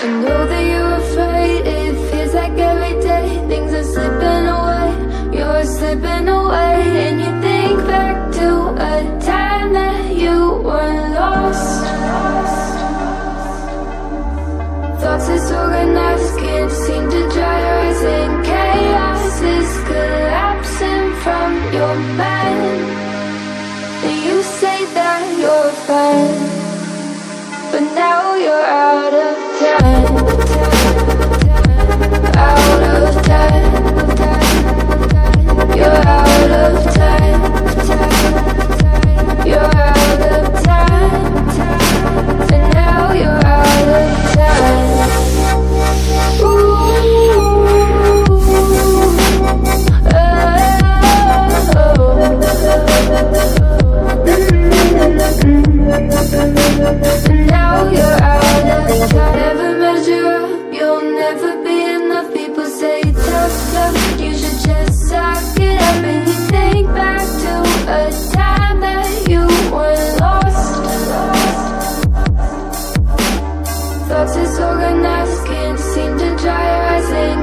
I know that you're afraid. It feels like every day things are slipping away. You're slipping away, and you think back to a time that you were lost. Thoughts disorganized, can't seem to dry your eyes, and chaos is collapsing from your mind. And you say that you're fine, but now you're out of time. Out of time. You're out of time. You're out of time. And now you're out of time. Now you're out of time. Never measure up, you'll never be enough. People say tough love, you should just suck it up. And you think back to a time that you were lost. Thoughts disorganized, can't seem to dry your eyes, and